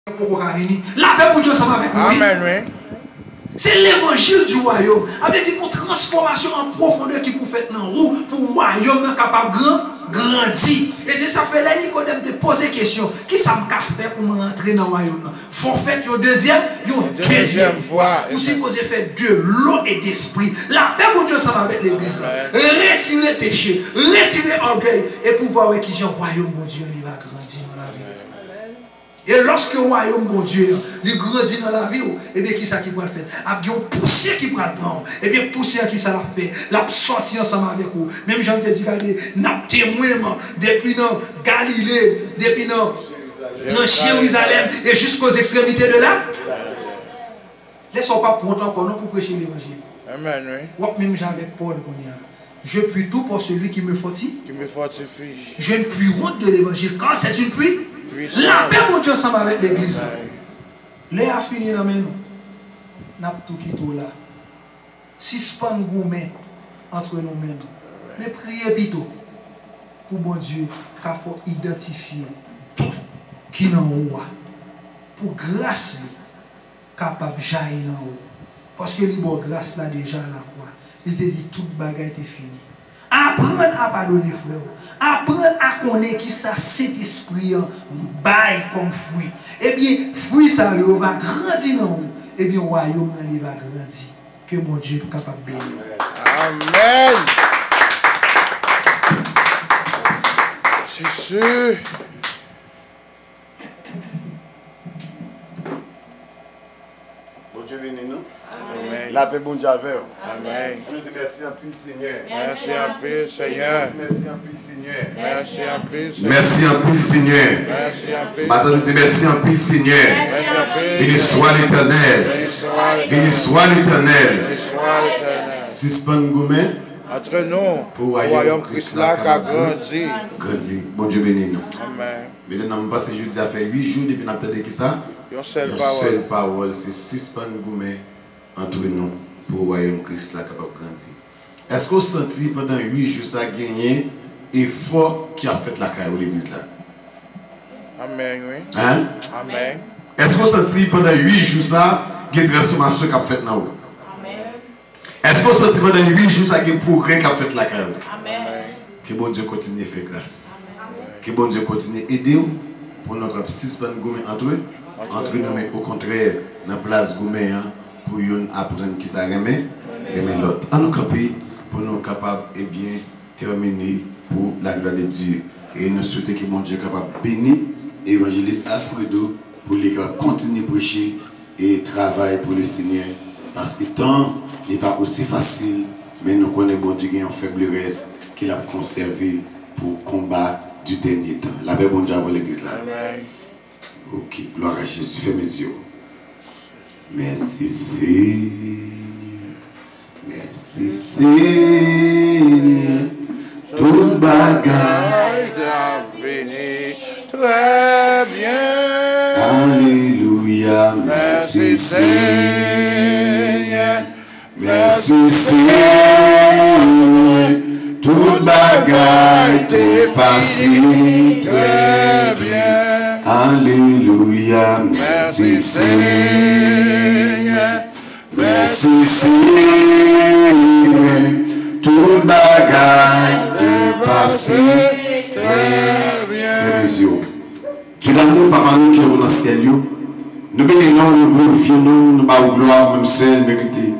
La paix pour Dieu, ça va avec nous. Amen, oui. C'est l'évangile du royaume. Avec une transformation en profondeur qui peut faire dans roue pour le royaume capable de grandir. Et c'est ça fait là Nicodème de poser question. Qui ça me faire pour me rentrer dans le royaume? Faut faire une deuxième fois. Ou si vous faire de l'eau et d'esprit. La paix pour Dieu, ça va avec l'église. Retirer le péché, retirer l'orgueil et pouvoir qui j'ai un royaume, mon Dieu, il va grandir dans la vie. Et lorsque le royaume, mon Dieu, il grandit dans la vie, et bien qui ça qui va le faire? Il y a une poussière qui va le prendre. Et bien poussière qui ça l'a fait? La sortie ensemble avec vous. Même Jean te dit, regardez, n'a témoin depuis dans Galilée, depuis dans Jérusalem, et jusqu'aux extrémités de là. Laissons pas prendre encore non pour prêcher l'évangile. Amen, oui. Même j'avais Paul, je puis tout pour celui qui me fortifie. Je ne puis honte de l'évangile. Quand c'est une pluie, la paix, mon Dieu, ensemble avec l'église. Les a fini dans mes nous. N'a tout quitté là. Suspend gourmet entre nos mains. Mais priez plutôt pour mon Dieu, car il faut identifier tout qui est en haut. Pour grâce, capable de jaillir en haut. Parce que libre grâce là déjà à la croix. Il te dit toute bagaille est finie. Apprendre à pardonner, frère. Apprendre à connaître qui ça, cet esprit bail comme fruit. Eh bien, fruit ça va grandir dans nous. Eh bien, le royaume va grandir. Que mon Dieu est capable de bénir. Amen. C'est sûr. Bon Dieu bénisse nous. Amen. La paix bon Dieu avec. Amen. On te remercie en plus, Seigneur. Merci en plus, Seigneur. Merci en plus, Seigneur. Merci en plus, Seigneur. Merci en plus, Seigneur. Merci en plus. Maintenant, nous te remercions en plus, Seigneur. Merci en plus. Béni soit l'Éternel. Béni soit l'Éternel. Béni soit l'Éternel. Suspend gourmet. Entre nous, pour le royaume Christ là qui a grandi. Grandi. Bon Dieu bénisse nous. Amen. Maintenant, nous passons jeudi à faire 8 jours depuis nous avons entendu qui ça? Une seule parole, c'est suspend gourmet entre nous pour le royaume Christ là capable de grandir. Est-ce que vous sentez pendant 8 jours ça a gagné effort qui a fait la carrière de l'église là? Amen, oui. Hein? Amen. Est-ce que vous sentez pendant 8 jours ça il y a une transformation qui a fait dans vous? Est-ce que vous sentez pendant 8 jours ça il y a un progrès qui a fait la carrière? Amen. Que bon Dieu continue à faire grâce. Que bon Dieu continue à aider vous pour nous suspendre gourmet entre nous, mais au contraire, dans la place gourmet pour nous apprendre qui ça remet l'autre. En nous camper pour nous capables et bien terminer pour la gloire de Dieu. Et nous souhaitons que mon Dieu soit capable de bénir l'évangéliste Alfredo pour les continuer à prêcher et travailler pour le Seigneur. Parce que tant n'est pas aussi facile, mais nous connaissons bon Dieu qui a une faiblesse qu'il a conservé pour combat du dernier temps. La paix bon Dieu avant l'église là. Amen. Ok, gloire à Jésus. Fais mes yeux. Merci Seigneur. Merci Seigneur. Toute bagaille béni très bien. Alléluia. Merci Seigneur. Merci Seigneur. Toute bagaille t'est facile très bien. Alléluia. Merci Seigneur. Merci Seigneur. Toute bagaille t'est passée très bien. Frères et sœurs, tu l'amour papa nous qui est dans le ciel. Nous bénissons, nous glorifions, nous bâtons gloire, même seul, mérité.